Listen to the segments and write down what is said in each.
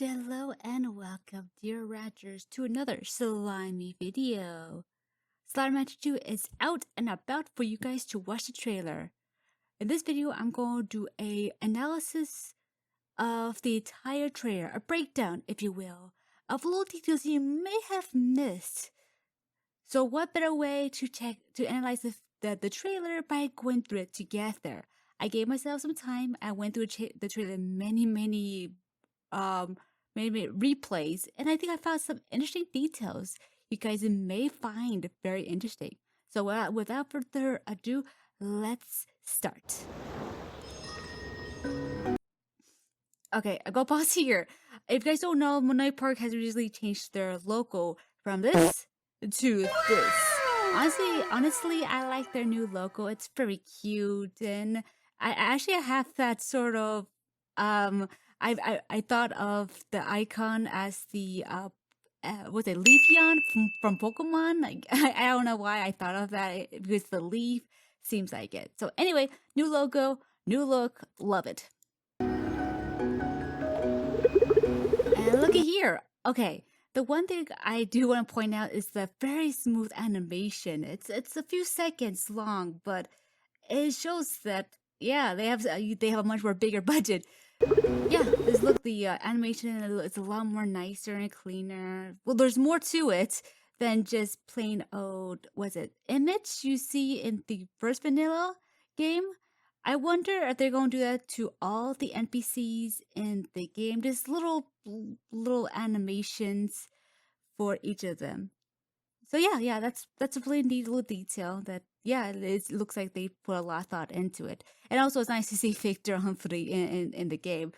Hello and welcome, dear ranchers, to another slimy video. Slime Rancher 2 is out and about for you guys to watch the trailer. In this video, I'm going to do a analysis of the entire trailer, a breakdown, if you will, of little details you may have missed. So what better way to analyze the trailer by going through it together? I gave myself some time. I went through the trailer many replays, and I think I found some interesting details you guys may find very interesting. So without further ado, let's start. Okay, I'll go pause here. If you guys don't know, Monoy Park has recently changed their logo from this to this. Honestly, I like their new logo. It's very cute, and I actually have that sort of I thought of the icon as the was it Leafeon from Pokemon? Like I don't know why I thought of that because the leaf seems like it. So anyway, new logo, new look, love it. And looky here. Okay, the one thing I do want to point out is the very smooth animation. It's a few seconds long, but it shows that yeah, they have a much more bigger budget. Yeah, look, the animation is a lot more nicer and cleaner. Well, there's more to it than just plain old, image you see in the first vanilla game. I wonder if they're going to do that to all the NPCs in the game. Just little animations for each of them. So yeah, that's a really neat little detail that, yeah, it looks like they put a lot of thought into it. And also it's nice to see Victor Humphrey in the game.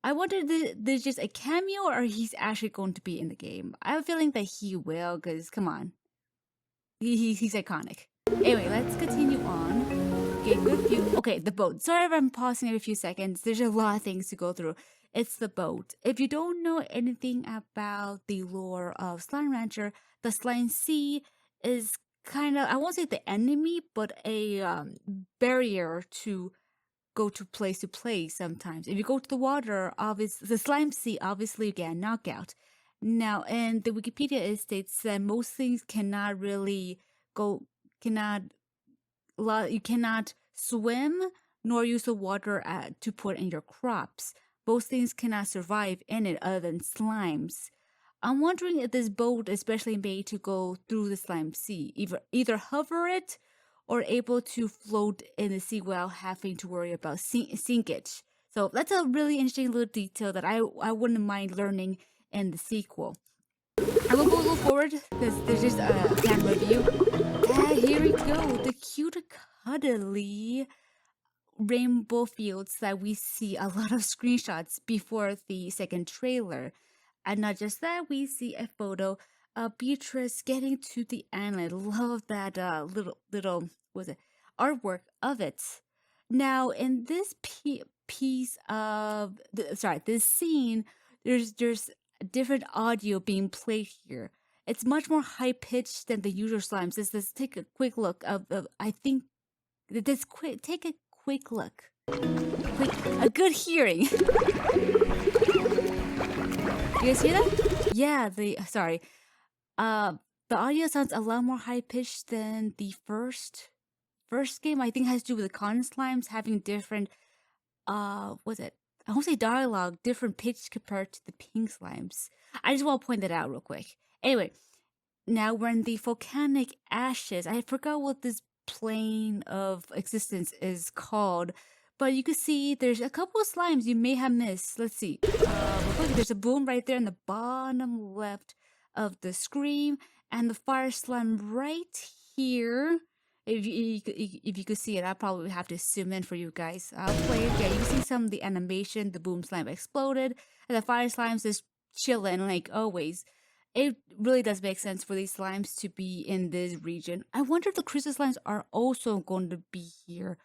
I wonder if there's just a cameo or he's actually going to be in the game. I have a feeling that he will, because come on. He's iconic. Anyway, let's continue on. Okay, the boat. Sorry if I'm pausing every few seconds. There's a lot of things to go through. It's the boat. If you don't know anything about the lore of Slime Rancher, the Slime Sea is kind of, I won't say the enemy, but a barrier to go to place sometimes. If you go to the water, the Slime Sea, obviously you get a knockout. Now, in the Wikipedia, it states that most things cannot really you cannot swim nor use the water to put in your crops. Most things cannot survive in it other than slimes. I'm wondering if this boat is specially made to go through the Slime Sea, either hover it or able to float in the sea without having to worry about sinkage. So that's a really interesting little detail that I wouldn't mind learning in the sequel. I will go a little forward because there's just a camera view. Here we go, the cute cuddly rainbow fields that we see a lot of screenshots before the second trailer. And not just that, we see a photo of Beatrice getting to the island. Love that little artwork of it. Now, in this this scene, there's different audio being played here. It's much more high pitched than the usual slimes. Let's take a quick look take a quick look. A good hearing. You guys hear that? Yeah, the audio sounds a lot more high pitched than the first game. I think it has to do with the cotton slimes having different I won't say dialogue, different pitch compared to the pink slimes. I just want to point that out real quick. Anyway, now we're in the volcanic ashes. I forgot what this plane of existence is called, but you can see there's a couple of slimes you may have missed. Let's see. There's a boom right there in the bottom left of the screen, and the fire slime right here. If you could see it, I'll probably have to zoom in for you guys. I'll play it. Yeah, you can see some of the animation. The boom slime exploded, and the fire slimes is chilling like always. It really does make sense for these slimes to be in this region. I wonder if the crystal slimes are also going to be here.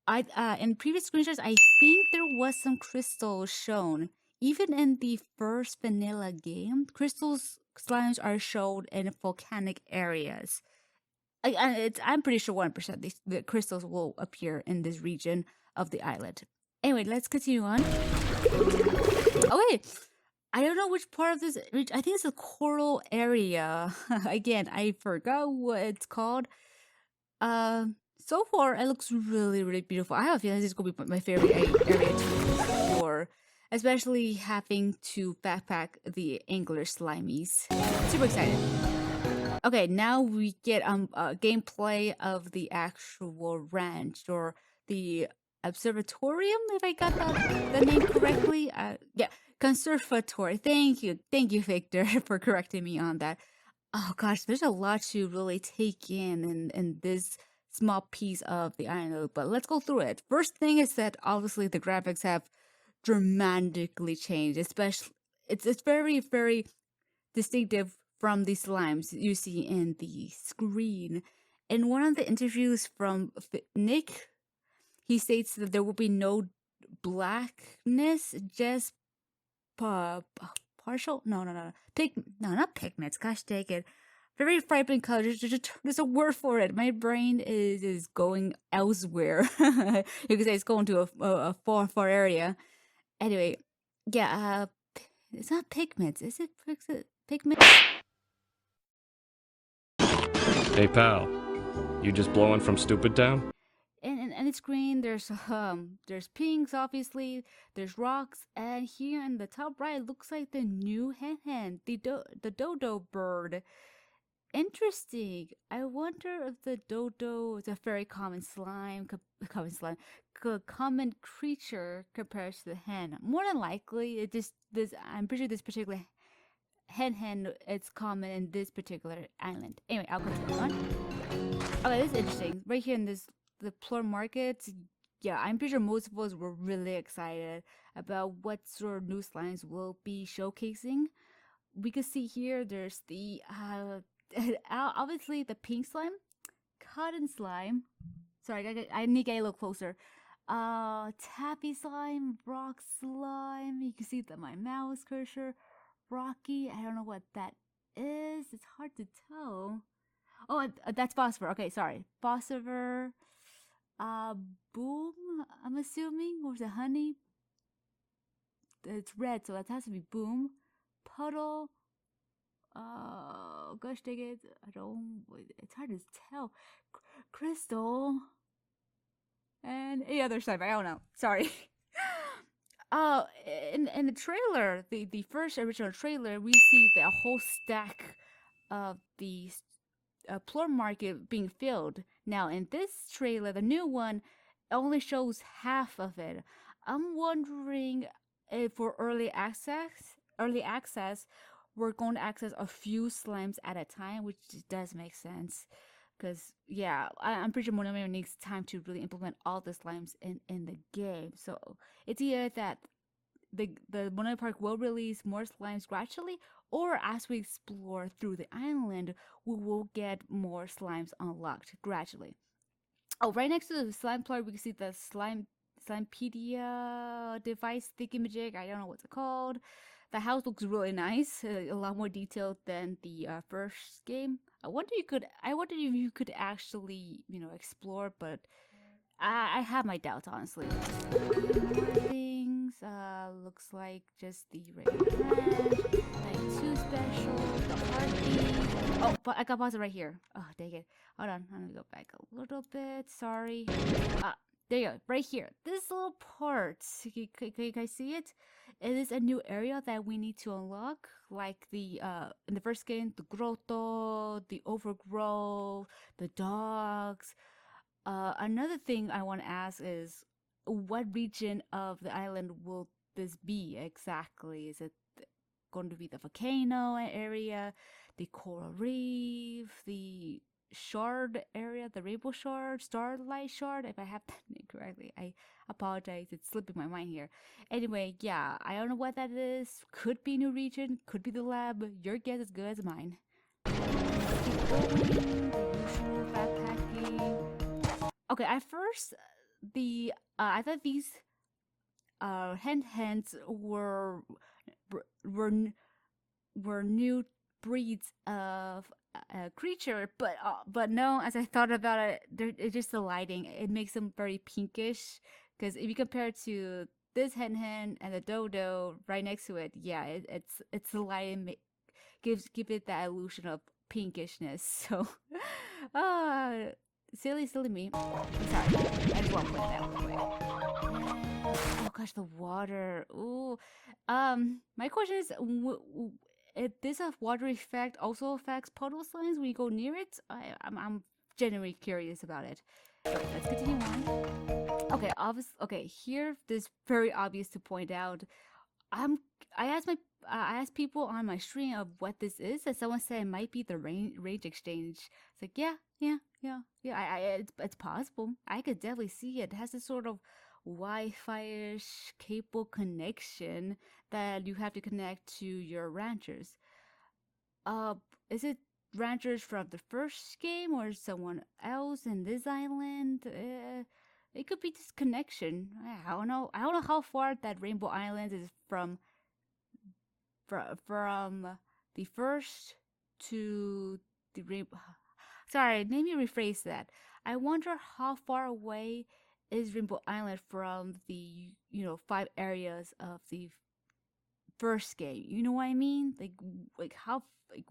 In previous screenshots, I think there was some crystals shown. Even in the first vanilla game, crystal slimes are shown in volcanic areas. I'm pretty sure 1% the crystals will appear in this region of the island. Anyway, let's continue on. Oh wait, I don't know which part of this region. I think it's a coral area. Again, I forgot what it's called. So far it looks really, really beautiful. I have a feeling this is gonna be my favorite area to explore, especially having to backpack the angler slimies. Super excited. Okay, now we get gameplay of the actual ranch or the observatorium, if I got the name correctly. Yeah, conservatory. Thank you, Victor, for correcting me on that. Oh gosh, there's a lot to really take in this small piece of the island, but let's go through it. First thing is that obviously the graphics have dramatically changed, especially it's very, very distinctive from the slimes you see in the screen. In one of the interviews from Nick, he states that there will be no blackness, just partial. No. No, not pigments. Gosh dang it. Very vibrant colors. There's a word for it. My brain is going elsewhere. You could say it's going to a far area. Anyway, yeah. It's not pigments. Is it pigments? Hey pal, you just blowing from Stupid Town? And it's green. There's pinks, obviously. There's rocks, and here in the top right looks like the new hen, the dodo bird. Interesting. I wonder if the dodo is a very common common creature compared to the hen. More than likely, it just this. I'm pretty sure this particular hen it's common in this particular island. Anyway, I'll continue on. Okay, this is interesting. Right here in the plort market, yeah, I'm pretty sure most of us were really excited about what sort of new slimes will be showcasing. We can see here there's the obviously the pink slime, cotton slime. Sorry, I need to get a little closer. Tappy slime, rock slime. You can see that my mouse cursor. Rocky, I don't know what that is. It's hard to tell. Oh, that's phosphor. Okay, sorry. Phosphor. Boom, I'm assuming. Or is it honey? It's red, so that has to be boom. Puddle. Gosh dang it. I don't. It's hard to tell. Crystal. And any other slime. I don't know. Sorry. In the trailer, the first original trailer, we see the whole stack of the plort market being filled. Now in this trailer, the new one, only shows half of it. I'm wondering if for early access, we're going to access a few slimes at a time, which does make sense. Because yeah, I'm pretty sure Monomi needs time to really implement all the slimes in the game. So it's either that the Monomi Park will release more slimes gradually, or as we explore through the island, we will get more slimes unlocked gradually. Oh, right next to the slime plot, we can see the Slimepedia device thingamajig. I don't know what's it called. The house looks really nice, a lot more detailed than the first game. I wonder if you could actually, explore, but I have my doubts, honestly. Things looks like just the regular ranch, like too special, the heartbeat. Oh, but I got pause it right here. Oh, dang it. Hold on, I'm gonna go back a little bit. Sorry. There you go, right here. This little part, can you guys see it? It is a new area that we need to unlock, like the in the first game, the grotto, the overgrowth, the dogs. Another thing I want to ask is, what region of the island will this be exactly? Is it going to be the volcano area, the coral reef, the shard area, the rainbow shard, starlight shard? If I have that name correctly, I apologize. It's slipping my mind here. Anyway, yeah, I don't know what that is. Could be new region, could be the lab. Your guess is good as mine. Keep going. The usual backpacking. Okay, at first, I thought these hens were were new breeds of creature, but no. As I thought about it, it's just the lighting. It makes them very pinkish. Because if you compare it to this hen and the dodo right next to it. Yeah, it's the light and give it that illusion of pinkishness. So, silly me. I'm sorry. I just want to point that out real quick. Oh gosh, the water. Ooh. My question is, if this water effect also affects puddle slimes when you go near it? I'm genuinely curious about it. But let's continue on. Okay, okay, here this very obvious to point out. I asked people on my stream of what this is, and someone said it might be the range exchange. It's like, yeah. It's possible. I could definitely see it. It has this sort of Wi-Fi-ish cable connection that you have to connect to your ranchers. Is it ranchers from the first game or someone else in this island? It could be this connection. I don't know. I don't know how far that Rainbow Island is from the first to the Rainbow. Sorry, let me rephrase that. I wonder how far away is Rainbow Island from the 5 areas of the first game. You know what I mean? Like how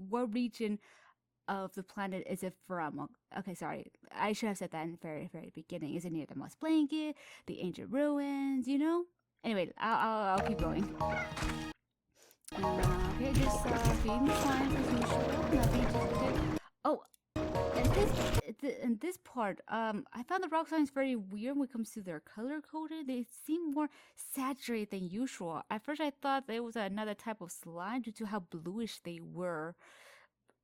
what region of the planet is it from? Okay, sorry. I should have said that in the very beginning. Is it near the Moss Blanket, the ancient ruins? Anyway, I'll keep going. Okay, just feeding the slimes as usual. Nothing to. Oh, in this part, I found the rock slimes very weird when it comes to their color coded. They seem more saturated than usual. At first, I thought it was another type of slime due to how bluish they were.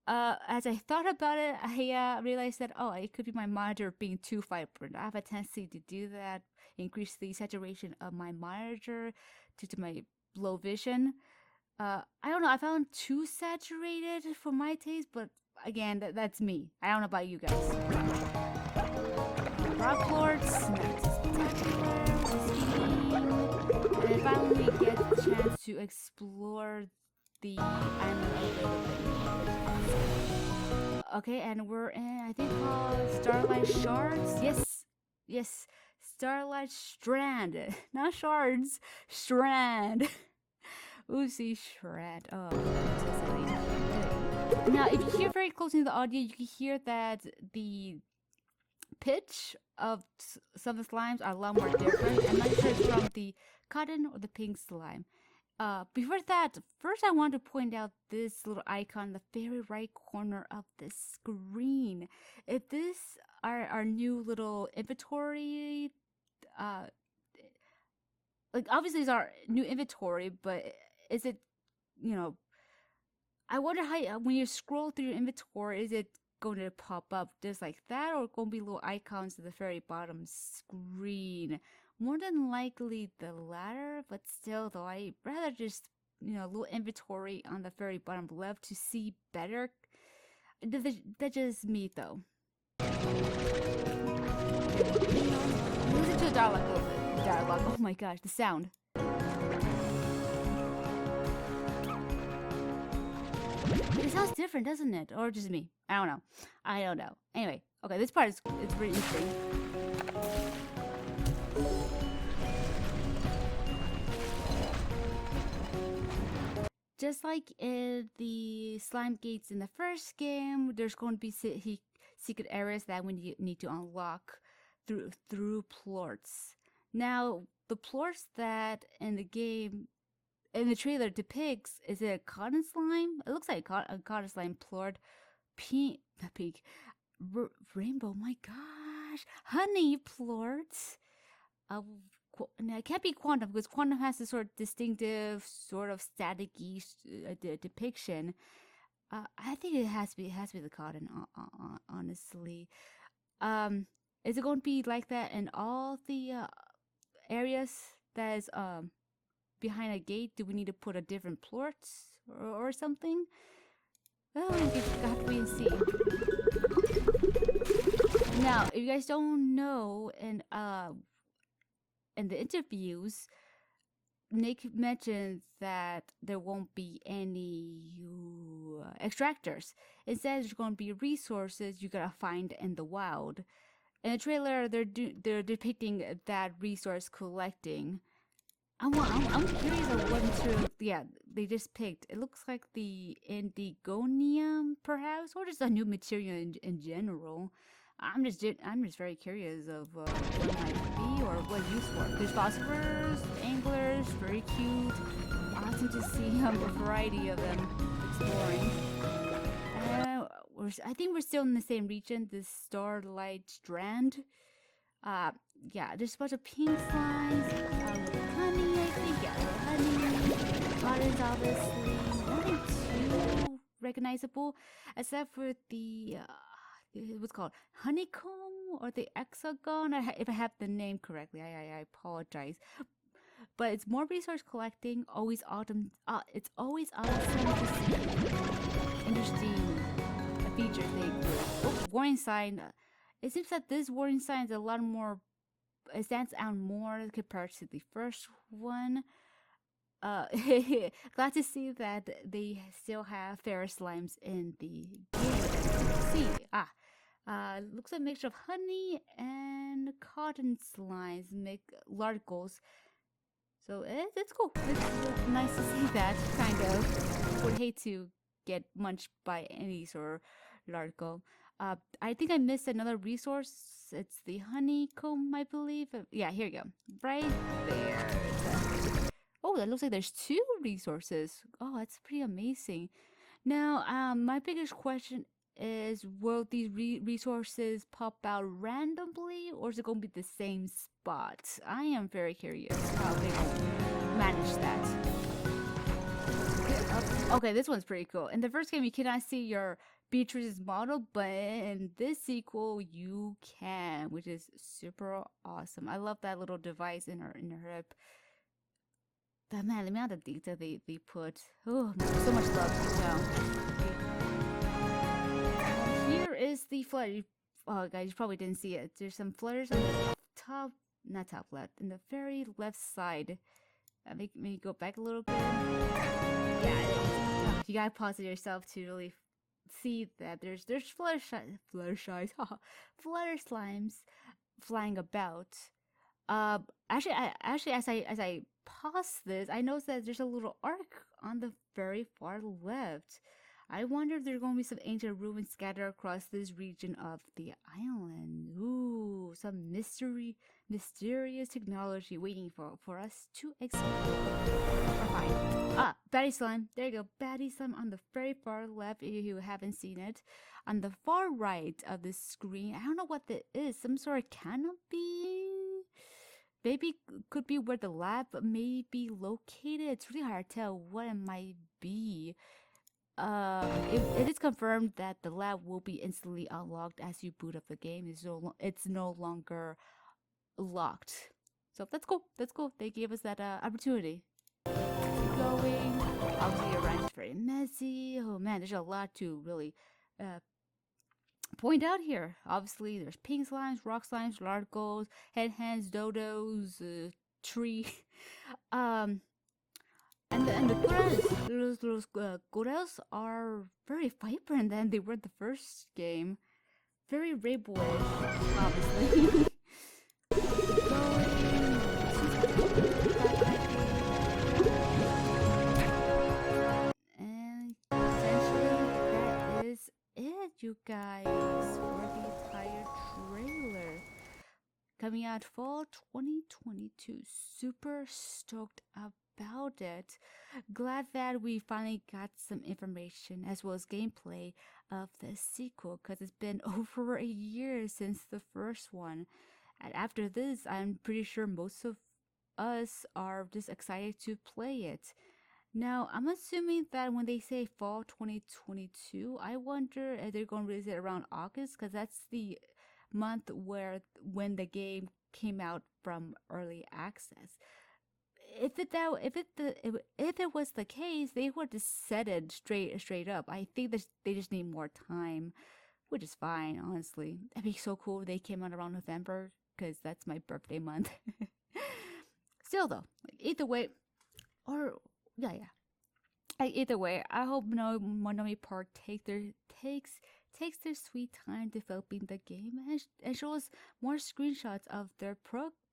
As I thought about it, I realized that it could be my monitor being too vibrant. I have a tendency to do that, increase the saturation of my monitor due to my low vision. I don't know. I found too saturated for my taste, but again, that's me. I don't know about you guys. Rock plorts, and then finally we get the chance to explore the island of the Okay, and we're in, I think, called Starlight Shards. Yes, Starlight Strand, not shards, Strand. Oopsie shred. Oh, so silly. Now, if you hear very close to the audio, you can hear that the pitch of some of the slimes are a lot more different. I'm not sure it's from the cotton or the pink slime. Before that, first I want to point out this little icon in the very right corner of the screen. If this are our new little inventory, like obviously it's our new inventory, but is it, I wonder how, when you scroll through your inventory, is it going to pop up just like that, or going to be little icons at the very bottom screen? More than likely the latter, but still though, I rather just, little inventory on the very bottom left to see better. That's just me though. Listen to the dialogue. Oh my gosh, the sound. It sounds different, doesn't it? Or just me? I don't know. Anyway, okay, this part it's pretty interesting. Just like in the slime gates in the first game, there's going to be secret areas that we need to unlock through plorts. Now, the plorts that in the game, in the trailer depicts, is it a cotton slime? It looks like a cotton slime plort. Rainbow, my gosh. Honey plorts. Now, it can't be quantum because quantum has this sort of distinctive, sort of static-y depiction. I think it has to be the cotton, honestly. Is it going to be like that in all the areas that is behind a gate? Do we need to put a different plort or something? Well, we have to wait and see. Now, if you guys don't know, in the interviews, Nick mentions that there won't be any extractors. Instead, there's going to be resources you gotta find in the wild. In the trailer, they're depicting that resource collecting. I'm curious of what material. Yeah, they just picked. It looks like the indigonium, perhaps, or just a new material in general. I'm just very curious of what it might be or what it's used for. There's phosphorus, anglers, very cute. Awesome to see a variety of them exploring. I think we're still in the same region, the Starlight Strand. Uh, yeah, there's a bunch of pink slimes, with honey, I think. Yeah, honey. Butters, obviously. Nothing too recognizable, except for the, what's called honeycomb or the hexagon. If I have the name correctly, I apologize. But it's more resource collecting. Always autumn. It's always awesome to see interesting features they include. Oh, warning sign. It seems that this warning sign is a lot more. It stands out more compared to the first one. Glad to see that they still have ferrous slimes in the game. See, looks like a mixture of honey and cotton slimes make largals. So it's cool. It's nice to see that. Kind of would hate to get munched by any sort of largal. I think I missed another resource. It's the honeycomb, I believe. Yeah, here you go. Right there. Oh, that looks like there's two resources. Oh, that's pretty amazing. Now, my biggest question is, will these resources pop out randomly, or is it going to be the same spot? I am very curious how they will manage that. Okay, this one's pretty cool. In the first game, you cannot see your Beatrice's model, but in this sequel, you can, which is super awesome. I love that little device in her hip. But man, the amount of detail they put. Oh, so much love. Wow. Here is the flutter. Oh, guys, you probably didn't see it. There's some flutters on the top, not top left, in the very left side. Make me go back a little bit. Yeah, you gotta pause it yourself to really see that there's flutter slimes flying about. Actually, as I pause this, I noticed that there's a little arc on the very far left. I wonder if there's going to be some ancient ruins scattered across this region of the island. Ooh, some mysterious technology waiting for us to explore. Fine. Batty slime. There you go. Batty slime on the very far left if you haven't seen it. On the far right of the screen, I don't know what that is. Some sort of canopy? Maybe could be where the lab may be located. It's really hard to tell what it might be. It is confirmed that the lab will be instantly unlocked as you boot up the game. It's no longer locked. So that's cool. That's cool. They gave us that opportunity. Keep going. Obviously, your ranch is very messy. Oh man, there's a lot to really point out here. Obviously, there's pink slimes, rock slimes, largals, head hands, dodos, tree. And the corals are very vibrant than they were in the first game. Very rainbowish, obviously. And essentially, that is it, you guys, for the entire trailer. Coming out fall 2022. Super stoked about it. Glad that we finally got some information as well as gameplay of the sequel, because it's been over a year since the first one. And after this, I'm pretty sure most of us are just excited to play it. Now, I'm assuming that when they say fall 2022, I wonder if they're going to release it around August, because that's the month when the game came out from early access. If it was the case, they would just said it straight up. I think that they just need more time, which is fine, honestly. That'd be so cool if they came out around November, because that's my birthday month. Still though, like, either way, or yeah. Either way, I hope Monomi Park takes their sweet time developing the game and show us more screenshots of their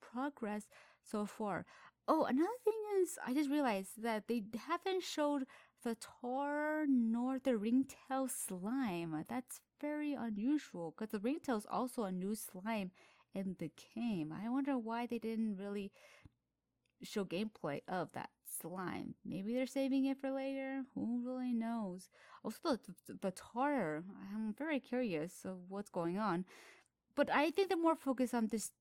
progress so far. Oh, another thing is, I just realized that they haven't showed the tar nor the ringtail slime. That's very unusual because the ringtail is also a new slime in the game. I wonder why they didn't really show gameplay of that slime. Maybe they're saving it for later. Who really knows? Also, the tar. I'm very curious of what's going on. But I think they're more focused on this,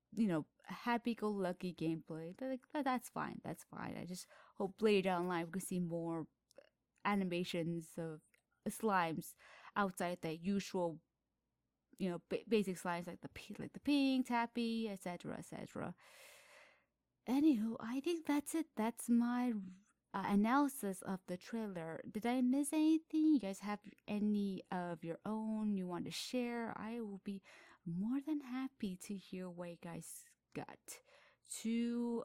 happy-go-lucky gameplay. Like, that's fine. That's fine. I just hope later down the line we can see more animations of slimes outside the usual, basic slimes like the pink, tappy, etc., etc. Anywho, I think that's it. That's my analysis of the trailer. Did I miss anything? You guys have any of your own you want to share? I will be more than happy to hear what you guys got. To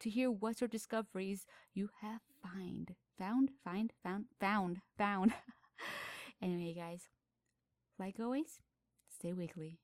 hear what sort of discoveries you have found. Anyway, guys, like always, stay wiggly.